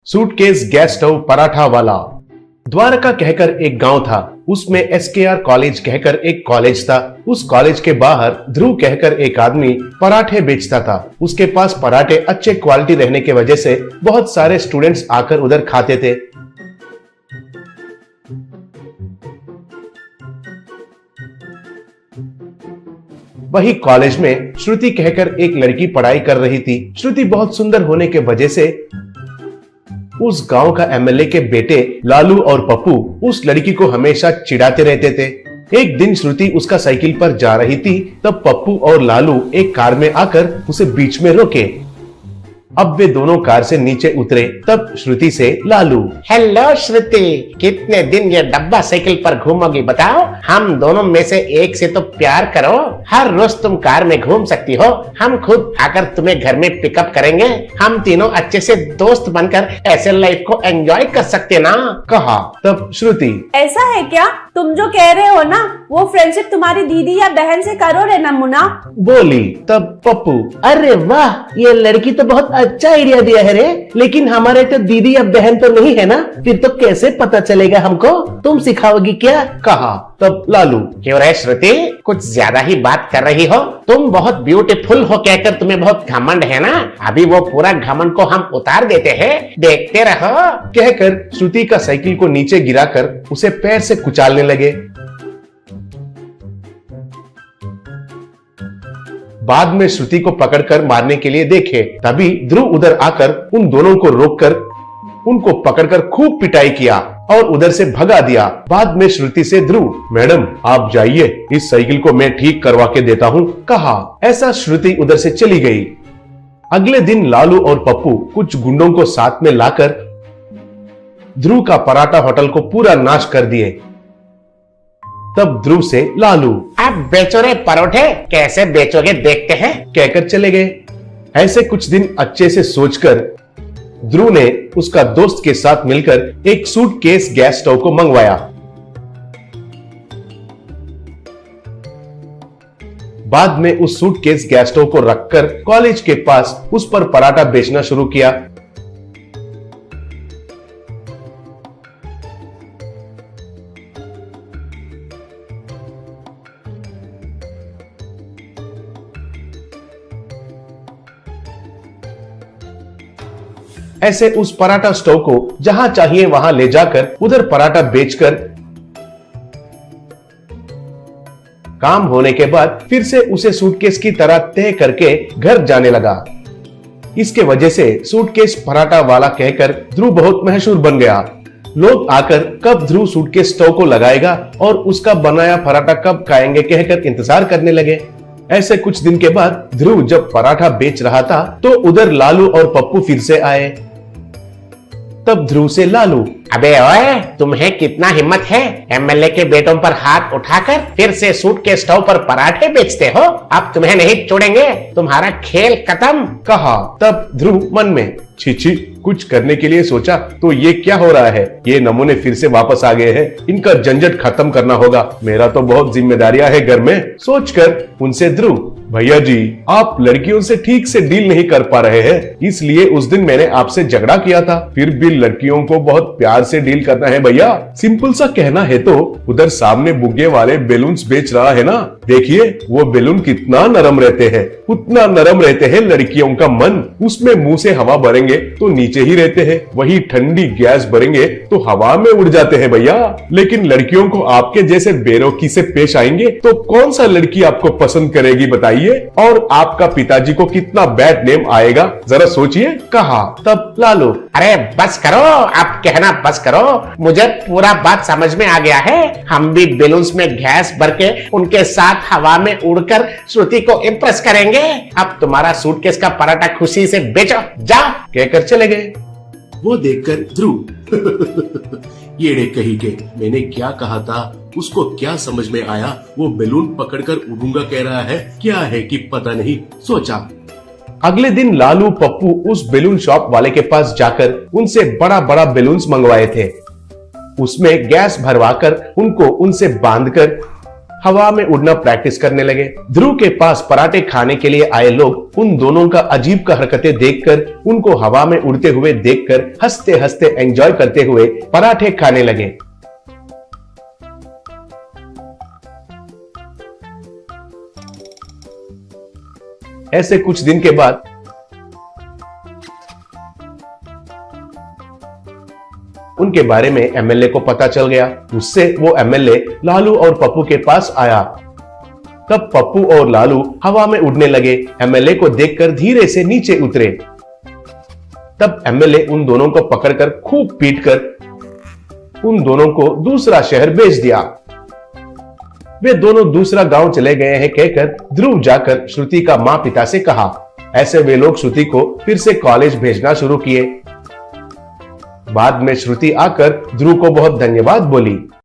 Suitcase, gas stove, paratha वाला। द्वारका कहकर एक गांव था, उसमें एसकेआर कॉलेज कहकर एक कॉलेज था। उस कॉलेज के बाहर ध्रुव कहकर एक आदमी पराठे बेचता था। उसके पास पराठे अच्छे क्वालिटी रहने की वजह से बहुत सारे स्टूडेंट्स आकर उधर खाते थे। वही कॉलेज में श्रुति कहकर एक लड़की पढ़ाई कर रही थी। श्रुति बहुत सुंदर होने के वजह से उस गांव का एमएलए के बेटे लालू और पप्पू उस लड़की को हमेशा चिढ़ाते रहते थे। एक दिन श्रुति उसका साइकिल पर जा रही थी, तब पप्पू और लालू एक कार में आकर उसे बीच में रोके। अब वे दोनों कार से नीचे उतरे, तब श्रुति से लालू, हेलो श्रुति, कितने दिन ये डब्बा साइकिल पर घूमोगी बताओ? हम दोनों में से एक से तो प्यार करो। हर रोज तुम कार में घूम सकती हो, हम खुद आकर तुम्हें घर में पिकअप करेंगे। हम तीनों अच्छे से दोस्त बनकर ऐसे लाइफ को एंजॉय कर सकते ना, कहा। तब श्रुति, ऐसा है क्या? तुम जो कह रहे हो ना, वो फ्रेंडशिप तुम्हारी दीदी या बहन से करो रे ना मुन्ना, बोली। तब पप्पू, अरे वाह, ये लड़की तो बहुत अच्छा आइडिया दिया है रे, लेकिन हमारे तो दीदी या बहन तो नहीं है ना, फिर तो कैसे पता चलेगा हमको? तुम सिखाओगी क्या, कहा। तब लालू, क्यों रे श्रुति, कुछ ज्यादा ही बात कर रही हो? तुम बहुत ब्यूटीफुल हो कहकर तुम्हें बहुत घमंड है ना, अभी वो पूरा घमंड को हम उतार देते हैं, देखते रहो, कहकर श्रुति का साइकिल को नीचे गिराकर उसे पैर से कुचालने लगे। बाद में श्रुति को पकड़कर मारने के लिए देखे, तभी ध्रुव उधर आकर उन दोनों को रोककर उनको पकड़कर खूब पिटाई किया और उधर से भगा दिया। बाद में श्रुति से ध्रुव, मैडम आप जाइए, इस साइकिल को मैं ठीक करवा के देता हूँ, कहा। ऐसा श्रुति उधर से चली गई। अगले दिन लालू और पप्पू कुछ गुंडों को साथ में लाकर ध्रुव का पराठा होटल को पूरा नाश कर दिए। तब ध्रुव से लालू, आप बेचो रे परोठे, कैसे बेचोगे देखते हैं, कहकर चले गए। ऐसे कुछ दिन अच्छे से सोचकर ध्रुव ने उसका दोस्त के साथ मिलकर एक सूटकेस गैस स्टोव को मंगवाया। बाद में उस सूटकेस गैस स्टोव को रखकर कॉलेज के पास उस पर पराठा बेचना शुरू किया। ऐसे उस पराठा स्टोव को जहां चाहिए वहां ले जाकर उधर पराठा बेचकर काम होने के बाद फिर से उसे सूटकेस की तरह तय करके घर जाने लगा। इसके वजह से सूटकेस पराठा वाला कहकर ध्रुव बहुत मशहूर बन गया। लोग आकर कब ध्रुव सूटकेस स्टोव को लगाएगा और उसका बनाया पराठा कब खाएंगे कहकर इंतजार करने लगे। ऐसे कुछ दिन के बाद ध्रुव जब पराठा बेच रहा था तो उधर लालू और पप्पू फिर से आए। तब ध्रुव से लालू, अबे ओए, तुम्हें कितना हिम्मत है एमएलए के बेटों पर हाथ उठाकर फिर से सूट के स्टोव पर पराठे बेचते हो? अब तुम्हें नहीं छोड़ेंगे, तुम्हारा खेल खत्म, कहा। तब ध्रुव मन में, छी छी, कुछ करने के लिए सोचा तो ये क्या हो रहा है? ये नमूने फिर से वापस आ गए हैं, इनका झंझट खत्म करना होगा, मेरा तो बहुत जिम्मेदारियां है घर में, सोचकर उनसे ध्रुव, भैया जी आप लड़कियों से ठीक से डील नहीं कर पा रहे हैं, इसलिए उस दिन मैंने आपसे झगड़ा किया था, फिर भी लड़कियों को बहुत प्यार से डील करना है भैया। सिंपल सा कहना है तो उधर सामने बुग्गे वाले बैलून्स बेच रहा है ना, देखिए वो बैलून कितना नरम रहते हैं, उतना नरम रहते हैं लड़कियों का मन, उसमें मुंह से हवा भरेंगे तो नीचे ही रहते हैं, वही ठंडी गैस भरेंगे तो हवा में उड़ जाते हैं भैया। लेकिन लड़कियों को आपके जैसे बेरौकी से पेश आएंगे तो कौन सा लड़की आपको पसंद करेगी बताइए, और आपका पिताजी को कितना बैड नेम आएगा, जरा सोचिए, कहा। तब लालू, अरे बस करो, आप कहना बस करो, मुझे पूरा बात समझ में आ गया है। हम भी बैलून्स में गैस भर के उनके साथ हवा में उड़कर श्रुति को इम्प्रेस करेंगे। अब तुम्हारा सूटकेस का पराठा खुशी से बेचो, जाओ, कहकर चले गए। वो देखकर ध्रुव, येड़े कही के, मैंने क्या कहा था, उसको क्या समझ में आया, वो बैलून पकड़कर उड़ूंगा कह रहा है, क्या है कि पता नहीं, सोचा। अगले दिन लालू पप्पू उस बैलून शॉप वाले के पास जाकर उनसे बड़ा बड़ा बैलून्स मंगवाए थे। उसमें गैस भरवाकर उनको उनसे बांधकर हवा में उड़ना प्रैक्टिस करने लगे। ध्रुव के पास पराठे खाने के लिए आए लोग उन दोनों का अजीब का हरकतें देखकर, उनको हवा में उड़ते हुए देखकर हंसते हंसते एंजॉय करते हुए पराठे खाने लगे। ऐसे कुछ दिन के बाद उनके बारे में एमएलए को पता चल गया। उससे वो एमएलए लालू और पप्पू के पास आया। तब पप्पू और लालू हवा में उड़ने लगे। एमएलए को देखकर धीरे से नीचे उतरे। तब एमएलए उन दोनों को पकड़कर खूब पीटकर उन दोनों को दूसरा शहर भेज दिया। वे दोनों दूसरा गांव चले गए हैं कहकर ध्रुव जाकर श्रुति का मां पिता से कहा। ऐसे वे लोग श्रुति को फिर से कॉलेज भेजना शुरू किए। बाद में श्रुति आकर ध्रुव को बहुत धन्यवाद बोली।